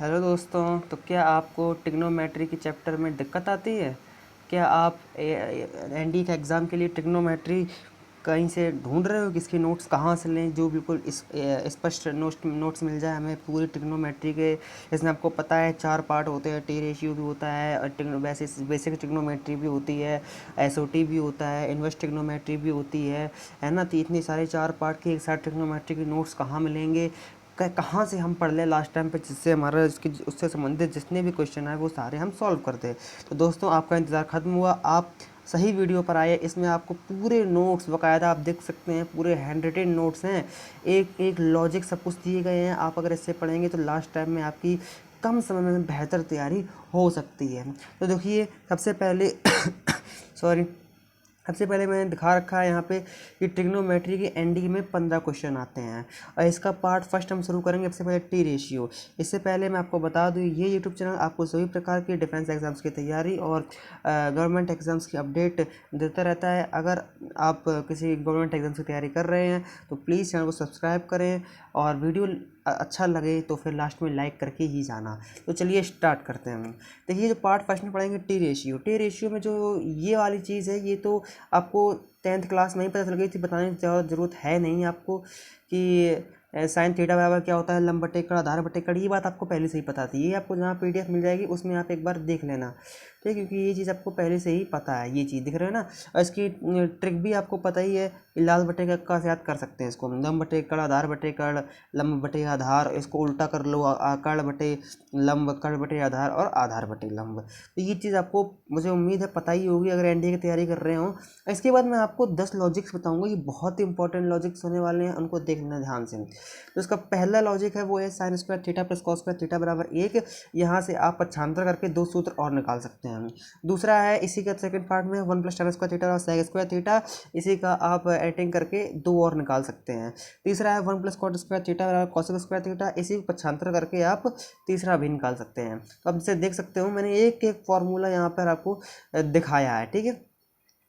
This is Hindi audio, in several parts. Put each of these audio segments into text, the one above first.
हेलो दोस्तों। तो क्या आपको ट्रिग्नोमेट्री की चैप्टर में दिक्कत आती है? क्या आप एनडी के एग्ज़ाम के लिए ट्रिग्नोमेट्री कहीं से ढूंढ रहे हो कि इसके नोट्स कहाँ से लें जो बिल्कुल स्पष्ट नोट्स मिल जाए हमें पूरी ट्रिग्नोमेट्री के। इसमें आपको पता है 4 पार्ट होते हैं, टी रेशियो भी होता है और बेसिक ट्रिग्नोमेट्री भी होती है, एसओटी भी होता है, इन्वर्स ट्रिग्नोमेट्री भी होती है ना। तो इतने सारे 4 पार्ट के एक साथ ट्रिग्नोमेट्री के नोट्स कहाँ मिलेंगे, कहाँ से हम पढ़ लें लास्ट टाइम पे, जिससे हमारा उससे संबंधित जितने भी क्वेश्चन आए वो सारे हम सॉल्व कर दें। तो दोस्तों आपका इंतज़ार ख़त्म हुआ, आप सही वीडियो पर आए। इसमें आपको पूरे नोट्स बाकायदा आप देख सकते हैं, पूरे हैंड रिटेन नोट्स हैं, एक एक लॉजिक सब कुछ दिए गए हैं। आप अगर इससे पढ़ेंगे तो लास्ट टाइम में आपकी कम समय में बेहतर तैयारी हो सकती है। तो देखिए सबसे पहले सॉरी सबसे पहले मैंने दिखा रखा है यहाँ पे कि ट्रिग्नोमेट्री के एनडी में 15 क्वेश्चन आते हैं और इसका पार्ट फर्स्ट हम शुरू करेंगे सबसे पहले टी रेशियो। इससे पहले मैं आपको बता दूँ ये यूट्यूब चैनल आपको सभी प्रकार की डिफेंस एग्जाम्स की तैयारी और गवर्नमेंट एग्जाम्स की अपडेट देता रहता है। अगर आप किसी गवर्नमेंट एग्जाम्स की तैयारी कर रहे हैं तो प्लीज़ चैनल को सब्सक्राइब करें और वीडियो अच्छा लगे तो फिर लास्ट में लाइक करके ही जाना। तो चलिए स्टार्ट करते हैं हम। देखिए जो पार्ट फर्स्ट में पढ़ेंगे टी रेशियो। टी रेशियो में जो ये वाली चीज़ है ये तो आपको 10th क्लास में ही पता चल गई थी, बताने की ज़रूरत है नहीं आपको कि साइन थीटा बराबर क्या होता है, लंब बटे कड़ आधार बटे कड़। ये बात आपको पहले से ही पता थी, ये आपको जहाँ पीडीएफ मिल जाएगी उसमें आप एक बार देख लेना, ठीक है, क्योंकि ये चीज़ आपको पहले से ही पता है। ये चीज़ दिख रहा है ना, और इसकी ट्रिक भी आपको पता ही है। लाल बटे का से याद कर सकते हैं इसको, लंब बटे कड़ आधार बटे कड़ लंब बटे आधार, इसको उल्टा कर लो, कड़ बटे लंब कड़ बटे आधार और आधार बटे लंब। तो ये चीज़ आपको मुझे उम्मीद है पता ही होगी अगर एनडीए की तैयारी कर रहे हो। इसके बाद मैं आपको 10 लॉजिक्स बताऊंगा, ये बहुत ही इंपॉर्टेंट लॉजिक्स होने वाले हैं, उनको देखना ध्यान से। तो इसका पहला लॉजिक है वो है sine square theta plus cos square theta बराबर 1। यहाँ से आप पक्षांतर करके 2 सूत्र और निकाल सकते हैं। दूसरा है इसी का सेकंड पार्ट में 1 प्लस tan स्क्वायर थीटा और sec स्क्वायर थीटा, इसी का आप एडिटिंग करके 2 और निकाल सकते हैं। तीसरा है 1 प्लस कॉट स्क्वायर थीटा बराबर cos स्क्वायर थीटा, इसी को पक्षांतर करके आप तीसरा भी निकाल सकते हैं। तो अब इसे देख सकते हो मैंने एक एक फॉर्मूला यहाँ पर आपको दिखाया है, ठीक है।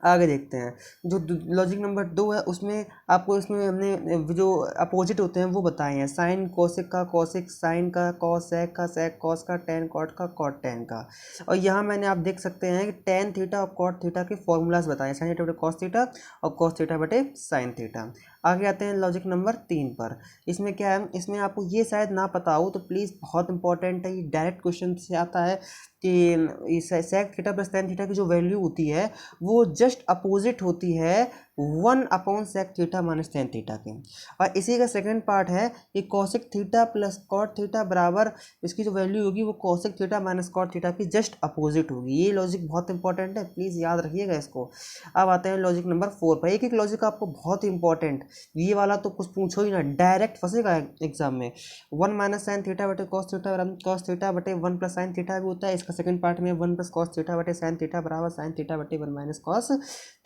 आगे देखते हैं जो लॉजिक नंबर 2 है, उसमें आपको इसमें हमने जो अपोजिट होते हैं वो बताए हैं। साइन कोसिक का कोसिक, साइन का कॉस, सेक का सेक, कॉस का टेन, कॉट का कॉट टेन का। और यहाँ मैंने आप देख सकते हैं कि टेन थीटा और कॉट थीटा के फॉर्मूलाज बताए, साइन थीटा बटे कॉस थीटा और कॉस थीटा बटे साइन थीटा। आगे आते हैं लॉजिक नंबर 3 पर। इसमें क्या है, इसमें आपको ये शायद ना पता हो तो प्लीज़ बहुत इंपॉर्टेंट है, ये डायरेक्ट क्वेश्चन से आता है कि sec theta plus tan theta की जो वैल्यू होती है वो जस्ट अपोजिट होती है 1/sec theta minus tan theta के। और इसी का सेकंड पार्ट है कि cosec theta plus cot theta बराबर इसकी जो वैल्यू होगी वो cosec theta minus cot theta की जस्ट अपोजिट होगी। ये लॉजिक बहुत इंपॉर्टेंट है, प्लीज़ याद रखिएगा इसको। अब आते हैं लॉजिक नंबर 4 पर। एक एक लॉजिक आपको बहुत इंपॉर्टेंट, ये वाला तो कुछ पूछो ही ना, डायरेक्ट फंसेगा एग्जाम में। 1 माइनस साइन थीटा बटे कॉस थीटा बराबर कॉस थीटा बटे 1 प्लस साइन थीटा भी होता है। इसका सेकंड पार्ट में 1 प्लस कॉस थीटा बटे साइन थीटा बराबर साइन थीटा बटे 1 minus cos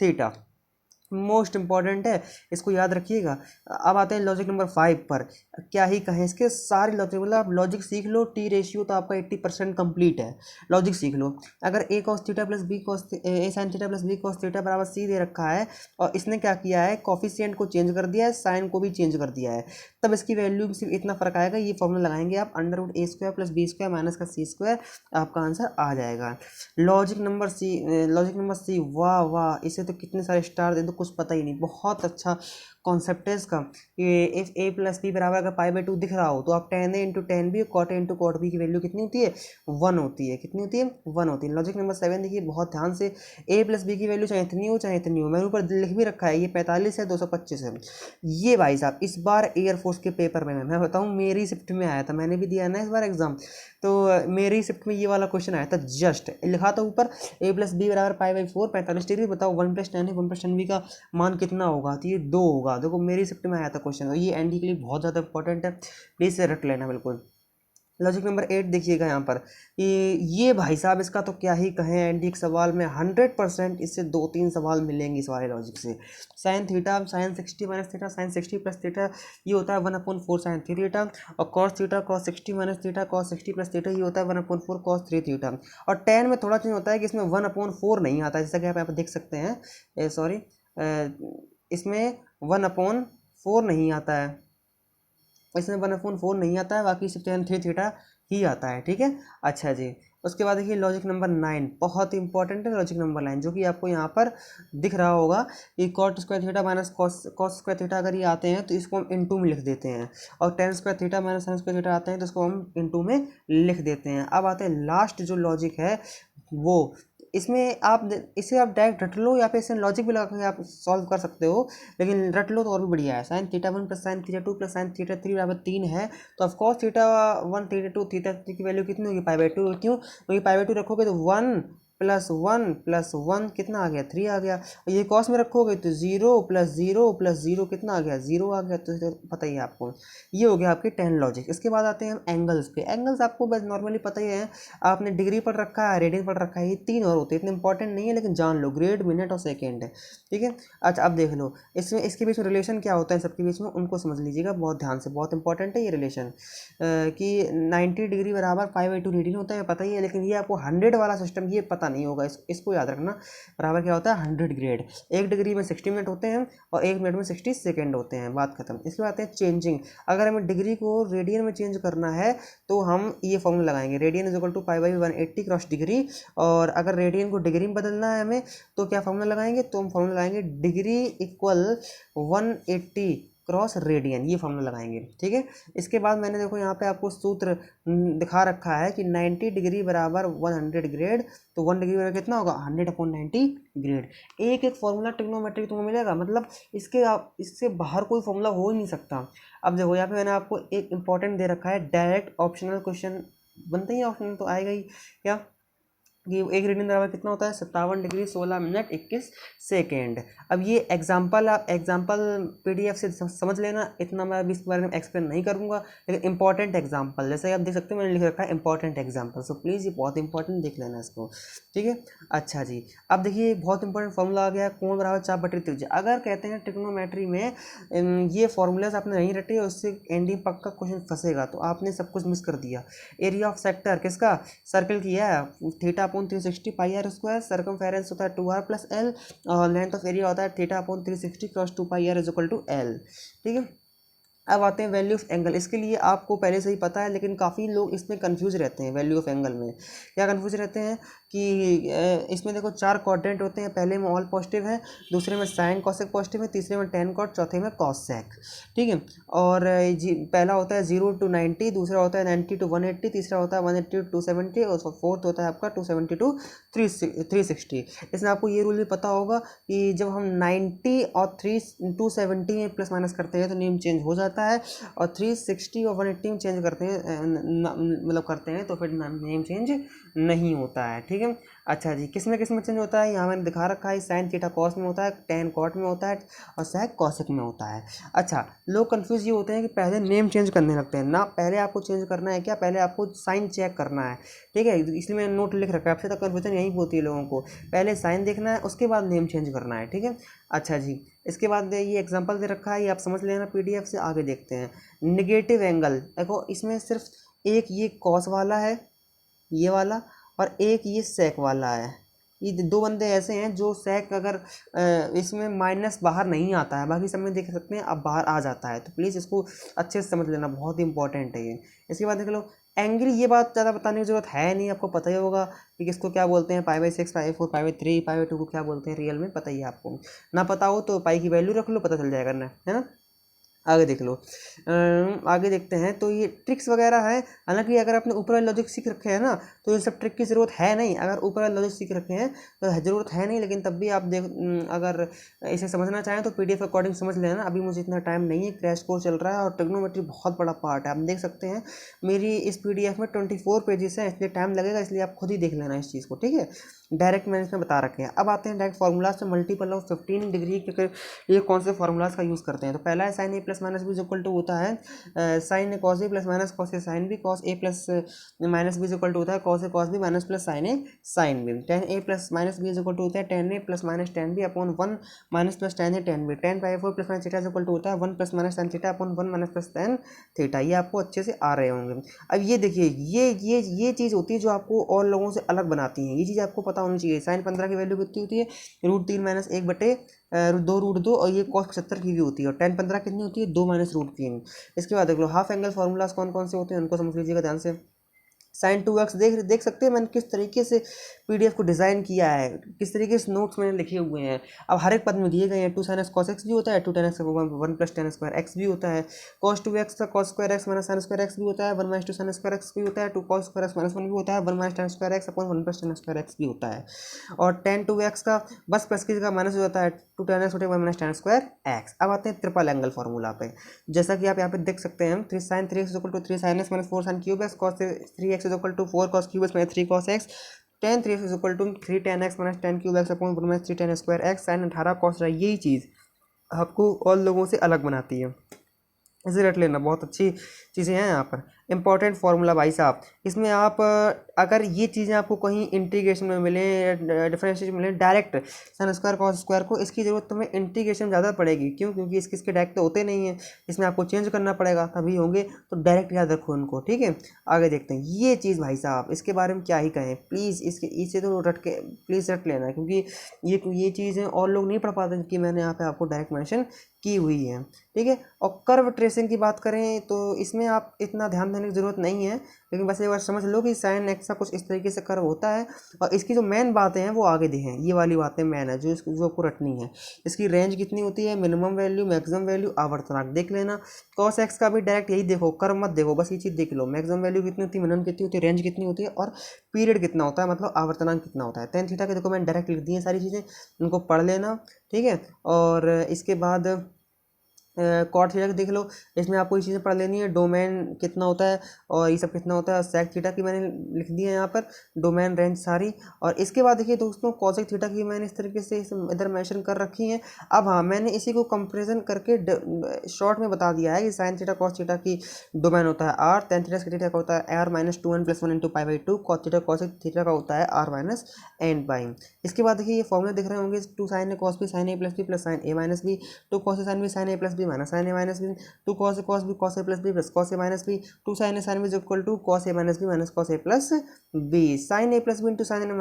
theta. Most important है, इसको याद रखिएगा। अब आते हैं लॉजिक नंबर 5 पर। क्या ही कहें, इसके सारे लॉजिक, मतलब आप लॉजिक सीख लो, टी रेशियो तो आपका 80% कंप्लीट है। लॉजिक सीख लो। अगर A cos theta plus B cos A sine theta plus B cos theta बराबर सी दे रखा है और इसने क्या किया है, कॉफिशिएंट को चेंज कर दिया है, साइन को भी चेंज कर दिया है, तब इसकी वैल्यू में सिर्फ इतना फर्क आएगा। ये फॉर्मूला लगाएंगे आप, under root A square plus B square minus का सी स्क्वायर, आपका आंसर आ जाएगा। लॉजिक नंबर सी, वाह वाह, इसे तो कितने सारे स्टार दे दो कुछ पता ही नहीं। बहुत अच्छा कॉन्सेप्ट है इसका। ये इफ ए प्लस बी बराबर अगर पाई बाई 2 दिख रहा हो तो आप tan A into tan B, cot A into cot B की वैल्यू कितनी होती है, 1 होती है। कितनी होती है, 1 होती है। लॉजिक नंबर 7 देखिए बहुत ध्यान से, ए प्लस बी की वैल्यू चाहे इतनी हो चाहे इतनी हो, मैंने ऊपर लिख भी रखा है, ये 45 है 225 है। ये भाई साहब इस बार एयरफोर्स के पेपर में मैं बताऊँ मेरी शिफ्ट में आया था, मैंने भी दिया ना इस बार एग्जाम, तो मेरी शिफ्ट में ये वाला क्वेश्चन आया था। जस्ट लिखा था ऊपर ए प्लस बी बराबर पाई बाई 4 45 डिग्री, बताओ 1 प्लस टेन है, 1 प्लस टेन बी का मान कितना होगा, तो ये 2 होगा। देखो मेरी शिफ्ट में आया था क्वेश्चन, ये एनडी के लिए बहुत ज़्यादा इंपॉर्टेंट है, प्लीज़ से रट लेना बिल्कुल। लॉजिक नंबर 8 देखिएगा यहाँ पर, ये भाई साहब इसका तो क्या ही कहें, एनडी के सवाल में 100% इससे 2-3 सवाल मिलेंगे इस वाले लॉजिक से। Sine theta sine 60 minus theta sine 60 plus theta, ये होता है 1/4 साइन थीटा। और cos theta cos 60 minus theta cos 60 plus theta, ये होता है 1/4 कॉस 3 थीटा। और टेन में थोड़ा चेंज होता है कि इसमें 1/4 नहीं आता, जैसा कि आप यहाँ पर देख सकते हैं, सॉरी इसमें 1/4 नहीं आता है, इसमें 1/4 नहीं आता है, बाकी सिर्फ tan 3 थीटा ही आता है, ठीक है। अच्छा जी, उसके बाद देखिए लॉजिक नंबर 9 बहुत इंपॉर्टेंट है, लॉजिक नंबर 9 जो कि आपको यहाँ पर दिख रहा होगा कि cot square theta minus cos square theta अगर ये आते हैं तो इसको हम इनटू में लिख देते हैं, और ten square theta minus sine square theta आते हैं तो इसको हम इनटू में लिख देते हैं। अब आते हैं लास्ट जो लॉजिक है वो, इसमें आप इसे आप डायरेक्ट रट लो या फिर इसे लॉजिक भी लगा के आप सॉल्व कर सकते हो, लेकिन रट लो तो और भी बढ़िया है। Sine theta 1 plus sine theta 2 plus sine theta 3 बराबर 3 है, तो ऑफकोर्स थीटा 1 थीटा 2 थीटा 3 की वैल्यू कितनी होगी, पाई बाई 2। क्यों, क्योंकि पाई बाई 2 रखोगे तो 1 प्लस 1 कितना आ गया, 3 आ गया। और ये कॉस में रखोगे तो 0 प्लस 0 कितना आ गया, 0 आ गया। तो पता ही है आपको, ये हो गया आपकी 10 लॉजिक। इसके बाद आते हैं हम एंगल्स पे। एंगल्स आपको बस नॉर्मली पता ही है, आपने डिग्री पढ़ रखा है, रेडियन पढ़ रखा है, ये 3 और होते हैं, इतने इंपॉर्टेंट नहीं है लेकिन जान लो, ग्रेड मिनट और सेकेंड है, ठीक है। अच्छा अब देख लो इसमें इसके बीच में रिलेशन क्या होता है सबके बीच में, उनको समझ लीजिएगा बहुत ध्यान से, बहुत इंपॉर्टेंट है ये रिलेशन। कि 90 डिग्री बराबर पाई बाई 2 रेडियन होता है, पता ही है, लेकिन ये आपको 100 वाला सिस्टम ये पता नहीं होगा, इसको याद रखना। बराबर क्या होता है, 100 ग्रेड। 1 डिग्री में 60 मिनट होते हैं और 1 मिनट में 60 सेकेंड होते हैं, बात खत्म। इसके बाद आते हैं चेंजिंग। अगर हमें डिग्री को रेडियन में चेंज करना है तो हम ये फॉर्मूला लगाएंगे, radian is equal to pi by 180 cross degree. और अगर रेडियन को डिग्री में बदलना है हमें तो क्या फॉर्मूला लगाएंगे, तो हम फॉर्मूला लगाएंगे डिग्री इक्वल 180 क्रॉस रेडियन, ये फॉर्मूला लगाएंगे, ठीक है। इसके बाद मैंने देखो यहाँ पे आपको सूत्र दिखा रखा है कि 90 डिग्री बराबर 100 ग्रेड, तो 1 डिग्री बराबर कितना होगा, 100/90 ग्रेड। एक एक फॉर्मूला ट्रिग्नोमेट्रिक तुमको मिलेगा, मतलब इससे बाहर कोई फॉर्मूला हो ही नहीं सकता। अब देखो यहाँ पे मैंने आपको एक इंपॉर्टेंट दे रखा है, डायरेक्ट ऑप्शनल क्वेश्चन बनते ही, ऑप्शनल तो आएगा ही क्या, कि एक रेडियन बराबर कितना होता है, 57 डिग्री 16 मिनट 21 सेकेंड। अब ये एग्जाम्पल आप एग्जाम्पल पीडीएफ से समझ लेना, इतना मैं अभी इसके बारे में एक्सप्लेन नहीं करूँगा, लेकिन इंपॉर्टेंट एग्जाम्पल जैसे आप देख सकते हो मैंने लिख रखा है इंपॉर्टेंट एग्जाम्पल, सो प्लीज़ ये बहुत इंपॉर्टेंट देख लेना इसको, ठीक है। अच्छा जी, अब देखिए बहुत इंपॉर्टेंट फॉर्मूला आ गया, कोण बराबर चाप बटे त्रिज्या। अगर कहते हैं ट्रिग्नोमेट्री में ये फॉर्मूलाज आपने नहीं रटे, उससे एंडिंग पक्का क्वेश्चन फंसेगा, तो आपने सब कुछ मिस कर दिया। एरिया ऑफ सेक्टर किसका, सर्कल किया है, theta upon 360 pi r square, circumference होता है 2r प्लस एल, और लेंथ ऑफ एरिया होता है theta upon 360 cross 2 pi r is equal to L, ठीक है। अब आते हैं वैल्यू ऑफ एंगल। इसके लिए आपको पहले से ही पता है, लेकिन काफ़ी लोग इसमें कंफ्यूज रहते हैं। वैल्यू ऑफ एंगल में क्या कंफ्यूज रहते हैं कि इसमें देखो 4 क्वाड्रेंट होते हैं, पहले में ऑल पॉजिटिव है, दूसरे में साइन कॉसेक पॉजिटिव है, तीसरे में टेन कॉट, चौथे में कॉस सेक, ठीक है। और पहला होता है 0 to 90, दूसरा होता है 90 to 180, तीसरा होता है 180 to 270 और फोर्थ होता है आपका 270 to 360। इसमें आपको ये रूल भी पता होगा कि जब हम 90 और 270 में प्लस माइनस करते हैं तो नेम चेंज हो जाता है, और 360 और 180 में चेंज करते हैं मतलब करते हैं तो फिर नेम चेंज नहीं होता है, ठीक है। अच्छा जी, किस में चेंज होता है, यहाँ मैंने दिखा रखा है, साइन थीटा कॉस में होता है, टेन कॉट में होता है और सेक कॉसेक में होता है। अच्छा, लोग कंफ्यूज ये होते हैं कि पहले नेम चेंज करने लगते हैं ना, पहले आपको चेंज करना है क्या, पहले आपको साइन चेक करना है, ठीक है। इसलिए मैंने नोट लिख रखा है, आपसे तक कन्फ्यूजन यही होती है लोगों को, पहले साइन देखना है उसके बाद नेम चेंज करना है, ठीक है। अच्छा जी, इसके बाद ये एग्जांपल दे रखा है, ये आप समझ लेना पीडीएफ से। आगे देखते हैं निगेटिव एंगल। देखो इसमें सिर्फ एक ये कॉस वाला है, ये वाला, और एक ये सेक वाला है। ये दो बंदे ऐसे हैं जो सेक अगर इसमें माइनस बाहर नहीं आता है, बाकी सब में देख सकते हैं अब बाहर आ जाता है, तो प्लीज़ इसको अच्छे से समझ लेना, बहुत ही इंपॉर्टेंट है ये। इसके बाद देख लो एंगल, ये बात ज़्यादा बताने की जरूरत है नहीं, आपको पता ही होगा कि किसको क्या बोलते हैं, pi by 6, pi 4, pi by 3, pi by 2 को क्या बोलते हैं रियल में, पता ही है आपको। ना पता हो तो पाई की वैल्यू रख लो, पता चल जाएगा ना, है ना। आगे देख लो, आगे देखते हैं तो ये ट्रिक्स वगैरह है। हालांकि अगर आपने ऊपर वाले लॉजिक सीख रखे हैं ना तो ये सब ट्रिक की ज़रूरत है नहीं, अगर ऊपर वाले लॉजिक सीख रखे हैं तो ज़रूरत है नहीं, लेकिन तब भी आप अगर इसे समझना चाहें तो पीडीएफ अकॉर्डिंग समझ लेना। अभी मुझे इतना टाइम नहीं है, क्रैश कोर्स चल रहा है और ट्रिग्नोमेट्री बहुत बड़ा पार्ट है, आप देख सकते हैं मेरी इस पीडीएफ में 24 पेजेस हैं, इसलिए टाइम लगेगा, इसलिए आप खुद ही देख लेना इस चीज़ को, ठीक है। डायरेक्ट मैंने इसमें बता रखे हैं। अब आते हैं डायरेक्ट फार्मूलाज से, मल्टीपल ऑफ 15 डिग्री के ये कौन से फार्मूलाज का यूज़ करते हैं। तो पहला है sine A plus minus B is equal to होता है sine A cos A plus minus cos A sine B, cos A plus minus B is equal to होता है cos A cos B minus plus sine A sine B. Tan A plus minus B is equal to होता है tan A plus minus tan B upon 1 minus plus tan A tan B. Tan pi 4 plus minus theta is equal to होता है 1 plus minus tan theta upon 1 minus plus tan theta. ये आपको अच्छे से आ रहे होंगे। अब ये देखिए, ये चीज़ होती है जो आपको और लोगों से अलग बनाती है, ये चीज़ आपको पता होनी चाहिए। साइन 15 की वैल्यू कितनी होती है, √3 माइनस 1 बटे 2 √2, और ये कॉस 75 की भी होती है, और टेन 15 कितनी होती है 2 माइनस √3। इसके बाद देख लो हाफ एंगल फार्मूलाज कौन कौन से होते हैं उनको समझ लीजिएगा ध्यान से। sin 2x देख सकते हैं मैंने किस तरीके से पीडीएफ को डिज़ाइन किया है, किस तरीके से नोट्स मैंने लिखे हुए हैं। अब हर एक पद में दिए गए हैं, 2 sin x cos x भी होता है, 2 tan x 1 + tan square x भी होता है, cos 2x का cos square x - sin square x भी होता है, 1 - 2 sin स्क्वायर x भी होता है, 2 cos स्क्वायर x - 1 भी होता है, 1 - tan square x upon 1 + tan square x भी होता है। और tan 2x का बस प्लस की जगह माइनस हो जाता है, 2 tan x होता है 1 - tan स्क्वायर x। अब आते हैं ट्रिपल एंगल फार्मूला पे, जैसा कि आप यहाँ पे देख सकते हैं 3 sin 3x = 3 sin x - 4 sin cube x, cos 3x = 4 cos cube x - 3 cos x, tan 3x = 3 tan x - tan cube x upon 1 - 3 tan square x, sin 18 cos। यही चीज़ आपको और लोगों से अलग बनाती है, इसे रट लेना, बहुत अच्छी चीज़ें हैं यहाँ पर। इंपॉर्टेंट फार्मूला भाई साहब, इसमें आप अगर ये चीज़ें आपको कहीं इंटीग्रेशन में मिले, डिफरेंशिएशन में मिले, direct sin square cos square को, इसकी ज़रूरत तुम्हें इंटीग्रेशन ज़्यादा पड़ेगी। क्यों? क्योंकि इसके डायरेक्ट तो होते नहीं हैं, इसमें आपको चेंज करना पड़ेगा तभी होंगे, तो डायरेक्ट याद रखो उनको, ठीक है। आगे देखते हैं ये चीज़ भाई साहब, इसके बारे में क्या ही कहें, प्लीज़ इसे तो प्लीज़ रट लेना, क्योंकि ये चीज़ें और लोग नहीं पढ़ पाते कि मैंने यहाँ पे आपको डायरेक्ट मेंशन की हुई है, ठीक है। और कर्व ट्रेसिंग की बात करें तो इसमें आप इतना ध्यान देने की ज़रूरत नहीं है, लेकिन बस एक बार समझ लो कि sin x का कुछ इस तरीके से कर्व होता है, और इसकी जो मेन बातें हैं वो आगे दी हैं, ये वाली बातें मेन है जो आपको रटनी है। इसकी रेंज कितनी होती है, मिनिमम वैल्यू, मैक्सिमम वैल्यू, आवर्तनांक देख लेना। cos x का भी डायरेक्ट यही देखो, कर्व मत देखो, बस ये चीज़ देख लो, मैक्सिमम वैल्यू कितनी होती है, मिनिमम कितनी होती है, रेंज कितनी होती है, और पीरियड कितना होता है, मतलब आवर्तनांक कितना होता है। tan थीटा के देखो मैंने डायरेक्ट लिख दी है सारी चीज़ें, उनको पढ़ लेना, ठीक है। और इसके बाद कॉट थीटा की देख लो, इसमें आपको ये चीज़ें पढ़ लेनी है, डोमेन कितना होता है और ये सब कितना होता है। सेक थीटा की मैंने लिख दी है यहाँ पर, डोमेन रेंज सारी। और इसके बाद देखिए दोस्तों, कॉसेक थीटा की मैंने इस तरीके से इधर मेंशन कर रखी है। अब हाँ, मैंने इसी को कंपेरिजन करके शॉर्ट में बता दिया है कि साइन थीटा कॉस थीटा की डोमेन होता है आर, टेन थीटा थीटा का होता है R -2n + 1 × π/2, cos theta cosec theta का होता है r - n/। इसके बाद देखिए ये फॉर्मूले दिख रहे होंगे, 2 sin a cos b sin a + b + sin a - b, 2 cos a sin b sin a + b - sin a - b, 2 cos a cos b cos a + b + cos a - b, 2 sin a sin b = cos a - b - cos a + b, sin a + b × sin a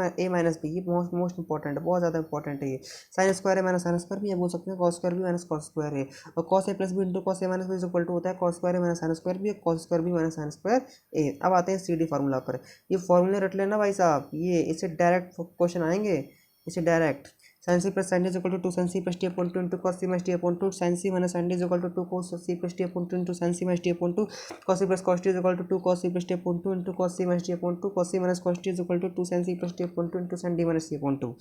- b। ये मोस्ट इंपॉर्टेंट है, बहुत ज़्यादा इंपॉर्टेंट है ये। sin square a - sin square भी, ये बोल सकते हैं cos square b - cos square a, और cos a + b × cos a - b = होता है cos square a - sin square b, cos square b - sin square a। अब आते हैं CD फार्मूला पर, ये फॉर्मूले रट लेना भाई साहब, ये इससे डायरेक्ट क्वेश्चन आएंगे, इसे direct. sin c + sin d = 2 sin c + t / 2 × cos c − t / 2, sin c - sin d = 2 cos c + t / 2 × sin c − t / 2, cos c + cos t = 2 cos c + t / 2 × cos c − t / 2, cos c - cos t = 2 sin c + t / 2 × sin d - t / 2।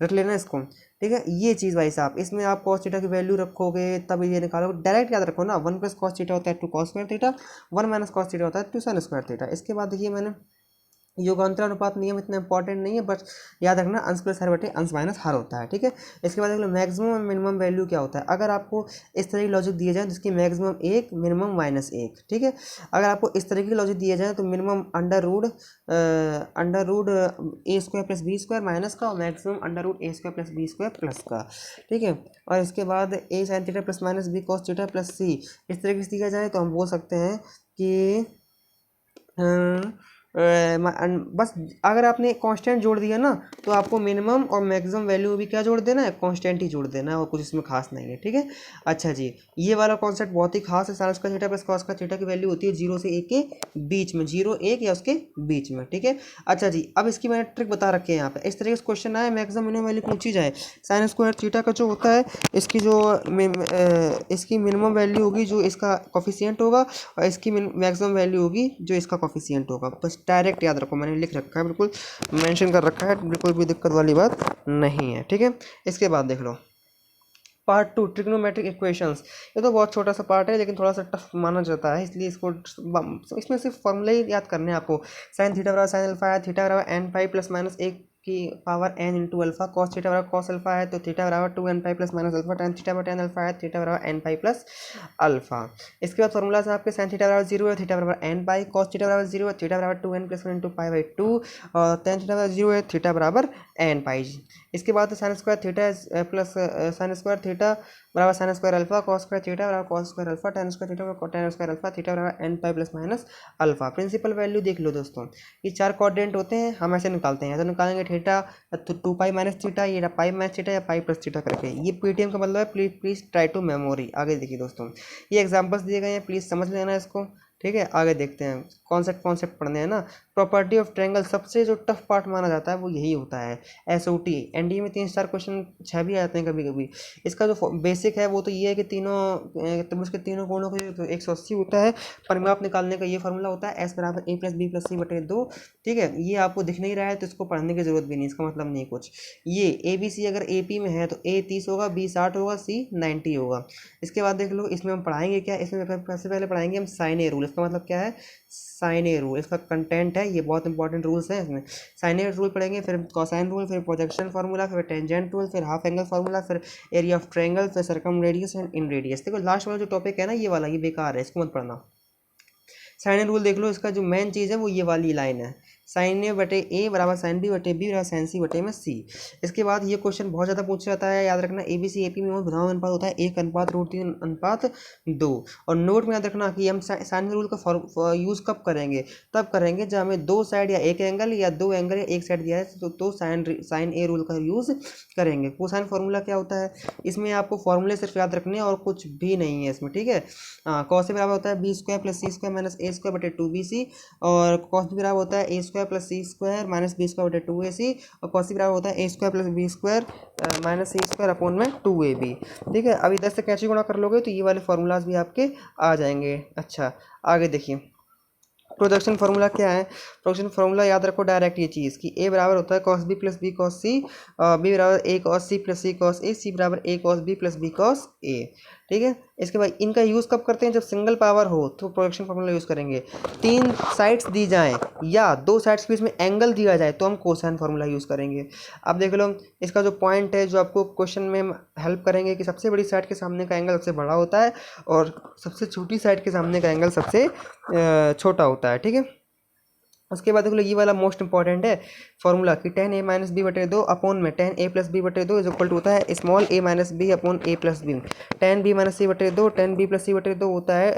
रख लेना इसको, ठीक है। ये चीज़ भाई साहब, इसमें आप cos थीटा की वैल्यू रखोगे तब ये निकालोगे, डायरेक्ट याद रखो ना, 1 + cos थीटा होता है 2 cos square theta, 1 - cos theta होता है 2 sin स्क्वायर थीटा। इसके बाद देखिए मैंने योगांतर अनुपात नियम इतना इंपॉर्टेंट नहीं है, बस याद रखना अंश प्लस हर बटे अंश माइनस हर होता है, ठीक है। इसके बाद देख लो मैक्सिमम और मिनिमम वैल्यू क्या होता है। अगर आपको इस तरह की लॉजिक दिए जाए जिसकी मैक्सिमम 1 मिनिमम -1, ठीक है। अगर आपको इस तरीके की लॉजिक दिया जाए तो minimum under root a² + b² minus का, और maximum under root a² + b² plus का, ठीक है। और इसके बाद a sin theta + -b cos theta + c इस तरीके से दिया जाए तो हम बोल सकते हैं कि बस अगर आपने कांस्टेंट जोड़ दिया ना तो आपको मिनिमम और मैक्सिमम वैल्यू भी क्या जोड़ देना है, कांस्टेंट ही जोड़ देना है, और कुछ इसमें खास नहीं है, ठीक है। अच्छा जी, ये वाला कॉन्सेप्ट बहुत ही खास है। sin square theta + cos square theta की वैल्यू होती है 0 से 1 के बीच में, 0 1 या उसके बीच में, ठीक है। अच्छा जी, अब इसकी मैंने ट्रिक बता रखी है यहाँ पे, इस तरीके से क्वेश्चन आए, मैक्सिमम मिनिमम वैल्यू पूछी जाए, sin स्क्वायर थीटा का जो होता है इसकी जो इसकी मिनिमम वैल्यू होगी जो इसका कोफिशिएंट होगा, और इसकी मैक्सिमम वैल्यू होगी जो इसका कोफिशिएंट होगा। बस डायरेक्ट याद रखो, मैंने लिख रखा है, बिल्कुल मेंशन कर रखा है, बिल्कुल भी दिक्कत वाली बात नहीं है, ठीक है। इसके बाद देख लो पार्ट 2 ट्रिग्नोमेट्रिक इक्वेशंस। ये तो बहुत छोटा सा पार्ट है लेकिन थोड़ा सा टफ माना जाता है, इसलिए इसमें सिर्फ फॉर्मूले ही याद करने हैं आपको। sin थीटा बराबर sin अल्फा है, थीटा बराबर n π ± 1 की power n × alpha, cos theta बराबर cos अल्फा है तो थीटा बराबर 2n π ± अल्फा, tan थीटा बराबर tan अल्फा है, थीटा बराबर n π + अल्फा। इसके बाद फॉर्मूला से आपके sin थीटा बराबर 0 है, थीटा बराबर n π, cos थीटा बराबर 0 है, थीटा बराबर 2n + 1 × π/2, और tan थीटा बराबर 0 है, थीटा बराबर n π। इसके बाद sin square theta plus sin square theta बराबर sin square alpha, cos square theta बराबर cos square alpha, tan square theta बराबर tan स्क्वायर अल्फा, थीटा बराबर n π ± अल्फा। प्रिंसिपल वैल्यू देख लो दोस्तों, ये 4 कोऑर्डिनेट होते हैं, हम ऐसे निकालते हैं, तो निकालेंगे थीटा 2π - थीटा, ये π - थीटा या π + थीटा करके। ये पेटीएम का मतलब है प्लीज ट्राई टू मेमोरी। आगे देखिए दोस्तों, ये एग्जांपल्स दिए गए हैं, प्लीज समझ लेना इसको, ठीक है, आगे देखते हैं। कॉन्सेप्ट कॉन्सेप्ट पढ़ने हैं ना। प्रॉपर्टी ऑफ ट्रायंगल सबसे जो टफ पार्ट माना जाता है वो यही होता है, SOT। एनडीए में 3-4 क्वेश्चन 6 भी आते हैं कभी कभी। इसका जो बेसिक है वो तो ये है कि तीनों उसके तीनों कोणों के तो 180 होता है। परिमाप निकालने का ये फॉर्मूला होता है, S बराबर A+B+C/2। ठीक है, ये आपको दिख नहीं रहा है तो इसको पढ़ने की जरूरत भी नहीं, इसका मतलब नहीं कुछ। ये ABC अगर AP में है तो A 30 होगा, B 60 होगा, C 90 होगा। इसके बाद देख लो, इसमें हम पढ़ाएंगे क्या, इसमें सबसे पहले पढ़ाएंगे हम साइन ए रूल। इसका मतलब क्या है, साइन ए रूल, इसका कंटेंट है, ये बहुत इंपॉर्टेंट रूल्स हैं इसमें। साइन ए रूल पढ़ेंगे, फिर कोसाइन रूल, फिर प्रोजेक्शन फार्मूला, फिर टेंजेंट रूल, फिर हाफ एंगल फार्मूला, फिर एरिया ऑफ ट्रायंगल, फिर circum radius and in radius. देखो लास्ट वाला जो टॉपिक है ना, ये वाला, ये बेकार है, इसको मत पढ़ना। साइन ए रूल देख लो, इसका जो मेन चीज़ है वो ये वाली लाइन है, साइन ए बटे ए बराबर साइन बी बटे बी बराबर साइन सी बटे में सी। इसके बाद ये क्वेश्चन बहुत ज़्यादा पूछा जाता है, याद रखना ABC AP में भुजाओं अनुपात होता है 1:3:2। और नोट में याद रखना कि हम साइन रूल का यूज़ कब करेंगे, तब करेंगे जब हमें दो साइड या एक एंगल या दो एंगल या एक साइड दिया है तो साइन ए रूल का यूज़ करेंगे। कोसाइन फार्मूला क्या होता है, इसमें आपको फॉर्मूले सिर्फ याद रखने हैं और कुछ भी नहीं है इसमें, ठीक है। कॉस बराबर होता है B² + C² - A² बटे 2BC, और कॉस बी बराबर होता है A² + C² - B² बटे 2AC, और कॉस बराबर होता है A² + B² - C² अपॉन में 2AB। ठीक है, अभी 10 से कैसे गुणा कर लोगे तो ये वाले फार्मूलाज भी आपके आ जाएंगे। अच्छा, आगे देखिए, प्रोजेक्शन फार्मूला क्या है। प्रोजेक्शन फार्मूला याद रखो डायरेक्ट ये चीज़ कि A बराबर होता है cos B + B cos C, B बराबर A cos C + C cos A, C बराबर A cos B + B cos A। ठीक है, इसके बाद इनका यूज़ कब करते हैं, जब सिंगल पावर हो तो प्रोजेक्शन फार्मूला यूज़ करेंगे। 3 साइड्स दी जाएं या 2 साइड्स के बीच में एंगल दिया जाए तो हम कोसाइन फार्मूला यूज़ करेंगे। अब देख लो, इसका जो पॉइंट है जो आपको क्वेश्चन में हेल्प करेंगे कि सबसे बड़ी साइड के सामने का एंगल सबसे बड़ा होता है और सबसे छोटी साइड के सामने का एंगल सबसे छोटा होता है। ठीक है, उसके बाद देख लो, ये वाला मोस्ट इंपॉर्टेंट है फॉर्मूला कि tan A - B बटे 2 अपॉन में tan A + B बटे 2 इज इक्वल टू होता है small a - b upon A + B। tan B - C बटे 2 tan B + C बटे 2 होता है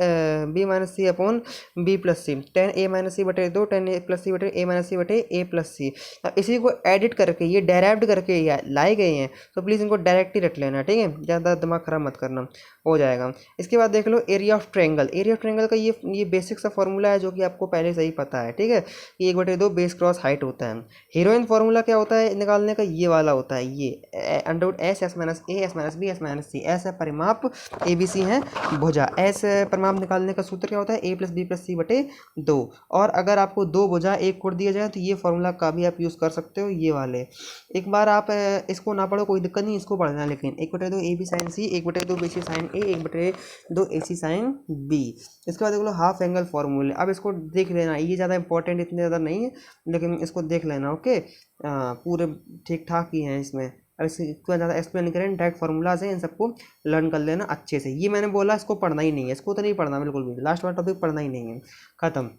B - C upon B + C। tan A - C बटे 2 tan A + C बटे A - C बटे A + C। अब इसी को एडिट करके ये डायरेक्ट करके लाए गए हैं तो प्लीज़ इनको डायरेक्ट ही रट लेना, ठीक है, ज़्यादा दिमाग खराब मत करना, हो जाएगा। इसके बाद देख लो area of triangle. Area of triangle का ये बेसिक सा फॉर्मूला है जो कि आपको पहले से ही पता है, ठीक है, कि 1/2 बेस क्रॉस हाइट होता है। हीरोइन फार्मूला क्या होता है निकालने का, ये वाला होता है, ये √S S - A S - B S - C। S है परिमाप, ABC है भुजा। S परिमाप निकालने का सूत्र क्या होता है, A + B + C बटे 2। और अगर आपको 2 भुजा 1 कोण दिया जाए तो ये फार्मूला का भी आप यूज़ कर सकते हो, ये वाले। एक बार आप इसको ना पढ़ो कोई दिक्कत नहीं, इसको पढ़ना, लेकिन 1/2 AB sin C 1/2 BC sin A 1/2 AC sin B। इसके बाद देख लो हाफ एंगल फार्मूले। अब इसको देख लेना, ये ज़्यादा इंपॉर्टेंट इतने ज़्यादा नहीं है लेकिन इसको देख लेना, ओके। पूरे ठीक ठाक ही हैं इसमें। अब इसको ज़्यादा एक्सप्लेन नहीं करें, डायरेक्ट फार्मूलाज हैं, इन सबको लर्न कर लेना अच्छे से। ये मैंने बोला इसको पढ़ना ही नहीं है, इसको तो नहीं पढ़ना बिल्कुल भी, लास्ट वाला टॉपिक पढ़ना ही नहीं है, खत्म।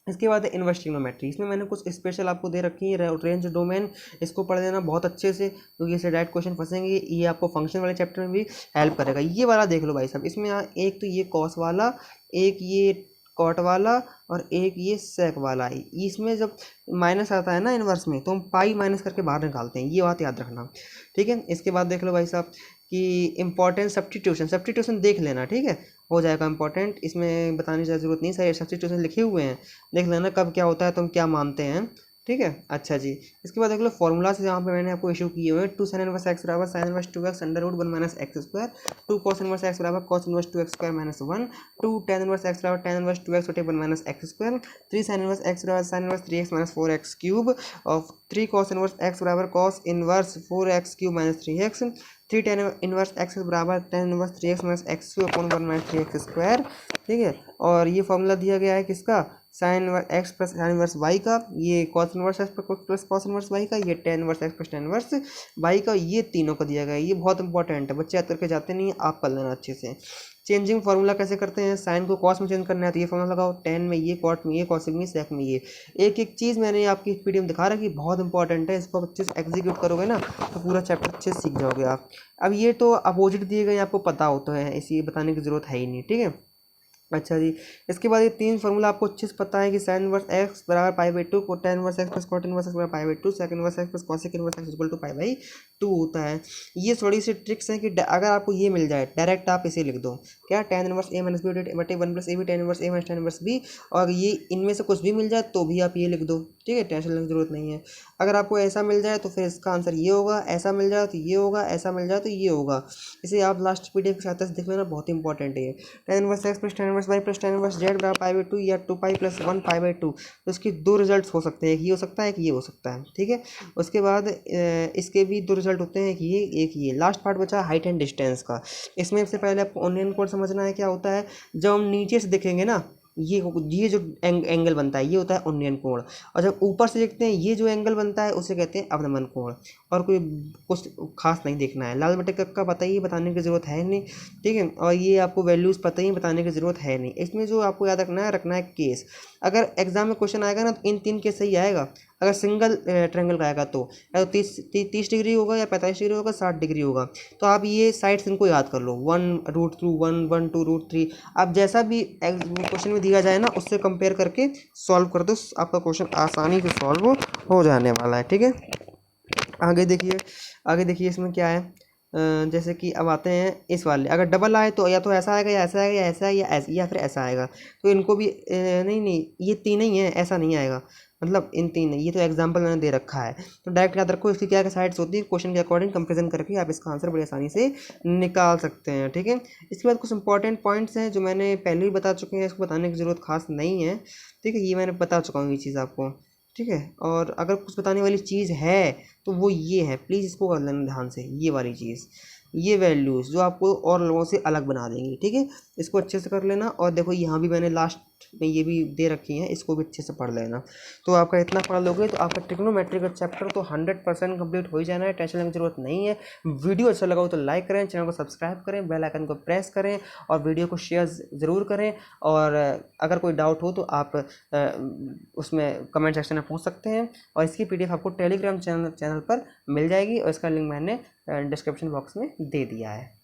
इसके बाद इन्वर्स ट्रिग्नोमेट्री, इसमें मैंने कुछ स्पेशल आपको दे रखी है, रेंज डोमेन, इसको पढ़ लेना बहुत अच्छे से क्योंकि इससे डायरेक्ट क्वेश्चन फंसेंगे। ये आपको फंक्शन वाले चैप्टर में भी हेल्प करेगा। ये वाला देख लो भाई साहब, इसमें एक तो ये कॉस वाला, एक ये कॉट वाला और एक ये सेक वाला। इसमें जब माइनस आता है ना इन्वर्स में तो हम पाई माइनस करके बाहर निकालते हैं, ये बात याद रखना, ठीक है। इसके बाद देख लो भाई साहब कि इंपॉर्टेंट सब्स्टिट्यूशन देख लेना, ठीक है, हो जाएगा इंपॉर्टेंट, इसमें बताने की ज़रूरत नहीं, सारे सब्स्टिट्यूशन लिखे हुए हैं, देख लेना कब क्या होता है तो हम क्या मानते हैं, ठीक है। अच्छा जी, इसके बाद देख लो फॉर्मूलाज यहाँ पे मैंने आपको इशू किए हुए हैं। 2 sin इनवर्स x बराबर sin inverse 2x √1 - x², 2 cos inverse x बराबर cos inverse 2x² - 1, 2 tan inverse x बराबर tan इनवर्स 2x बटे 1 - x², 3 sin इनवर्स x बराबर sin इनवर्स 3x - 4x³ और 3 cos इनवर्स x बराबर cos inverse 4x³ - 3x, 3 tan inverse x बराबर tan inverse 3x - x³ upon 1 - 3x², ठीक है। और ये फॉर्मूला दिया गया है किसका, sine inverse x plus sine inverse y का, ये cos inverse x plus cos inverse y का, ये tan inverse x plus tan inverse y का, ये तीनों का दिया गया है। ये बहुत इंपॉर्टेंट है, बच्चे याद करके जाते नहीं, आप कर लेना अच्छे से। चेंजिंग फार्मूला कैसे करते हैं, साइन को कॉस में चेंज करना है तो ये फार्मूला लगाओ, tan में ये, कॉट में ये, कॉसेक में सेक में ये। एक एक चीज़ मैंने आपकी पीडीएफ दिखा रखी, बहुत इंपॉर्टेंट है, इसको अच्छे से एग्जीक्यूट करोगे ना तो पूरा चैप्टर अच्छे से सीख जाओगे आप। अब ये तो अपोजिट दिए गए आपको पता होता है, इसी बताने की ज़रूरत है ही नहीं, ठीक है। अच्छा जी, इसके बाद ये 3 फार्मूला आपको अच्छे से पता है कि साइन इनवर्स एक्स बराबर pi by two, tan inverse X plus cot inverse X बराबर pi by two, sec inverse X plus cosec inverse X equal to pi by two होता है। ये थोड़ी सी ट्रिक्स हैं कि अगर आपको ये मिल जाए डायरेक्ट आप इसे लिख दो, क्या tan inverse A minus B बटे one plus A B, tan inverse A minus tan inverse B, और ये इनमें से कुछ भी मिल जाए तो भी आप ये लिख दो, ठीक है, टेंशन लेने की जरूरत नहीं है। अगर आपको ऐसा मिल जाए तो फिर इसका आंसर ये होगा, ऐसा मिल जाए तो ये होगा, ऐसा मिल जाए तो ये होगा। इसे आप लास्ट पीडीएफ के साथ देख लेना, बहुत इंपॉर्टेंट है ये। Tan inverse X plus tan inverse Y plus tan inverse Z बराबर पाई बाई टू या two pi plus one pi by two, तो इसके दो रिजल्ट हो सकते हैं, एक ये हो सकता है, एक ये हो सकता है, ठीक है। उसके बाद इसके भी दो रिजल्ट होते हैं, एक ये लास्ट पार्ट बचा हाइट एंड डिस्टेंस का। इसमें सबसे पहले आपको ऑनियन कोड समझना है, क्या होता है जब हम नीचे से देखेंगे ना, ये जो एंगल बनता है ये होता है उन्नयन कोण, और जब ऊपर से देखते हैं ये जो एंगल बनता है उसे कहते हैं अवनमन कोण। और कोई कुछ खास नहीं देखना है, लाल बटे का पता ही बताने की ज़रूरत है नहीं, ठीक है। और ये आपको वैल्यूज़ पता ही बताने की ज़रूरत है नहीं। इसमें जो आपको याद रखना है केस। अगर एग्जाम में क्वेश्चन आएगा ना तो इन 3 केस सही आएगा। अगर सिंगल ट्रायंगल का आएगा तो या तो 30 डिग्री होगा, या 45 डिग्री होगा, 60 डिग्री होगा। तो आप ये साइड्स इनको याद कर लो, 1√2 1 2√3। आप जैसा भी क्वेश्चन में दिया जाए ना उससे कंपेयर करके सॉल्व कर दो, आपका क्वेश्चन आसानी से सॉल्व हो जाने वाला है, ठीक है। आगे देखिए इसमें क्या है। जैसे कि अब आते हैं इस वाले, अगर डबल आए तो या तो ऐसा आएगा, या ऐसा आएगा, या ऐसा, या ऐसा, या फिर ऐसा आएगा। तो इनको भी नहीं ये 3 ही है, ऐसा नहीं आएगा, मतलब इन 3 नहीं, ये तो एग्जाम्पल मैंने दे रखा है। तो डायरेक्ट याद रखो इसकी क्या साइड्स होती है, क्वेश्चन के अकॉर्डिंग कंपेरिजन करके आप इसका आंसर बड़ी आसानी से निकाल सकते हैं, ठीक है। इसके बाद कुछ इंपॉर्टेंट पॉइंट्स हैं जो मैंने पहले ही बता चुके हैं, इसको बताने की ज़रूरत खास नहीं है, ठीक है। ये मैंने बता चुका हूँ ये चीज़ आपको, ठीक है। और अगर कुछ बताने वाली चीज़ है तो वो ये है, प्लीज़ इसको कर लेना ध्यान से, ये वाली चीज़, ये वैल्यूज़ जो आपको और लोगों से अलग बना देंगी, ठीक है। इसको अच्छे से कर लेना। और देखो यहाँ भी मैंने लास्ट में ये भी दे रखी हैं, इसको भी अच्छे से पढ़ लेना। तो आपका इतना पढ़ लोगे तो आपका ट्रिग्नोमेट्री का चैप्टर तो 100% कंप्लीट हो ही जाना है, टेंशन लेने की जरूरत नहीं है। वीडियो अच्छा लगा हो तो लाइक करें, चैनल को सब्सक्राइब करें, बेल आइकन को प्रेस करें, और वीडियो को शेयर ज़रूर करें। और अगर कोई डाउट हो तो आप उसमें कमेंट सेक्शन में पूछ सकते हैं। और इसकी पीडीएफ आपको टेलीग्राम चैनल पर मिल जाएगी, और इसका लिंक मैंने डिस्क्रिप्शन बॉक्स में दे दिया है।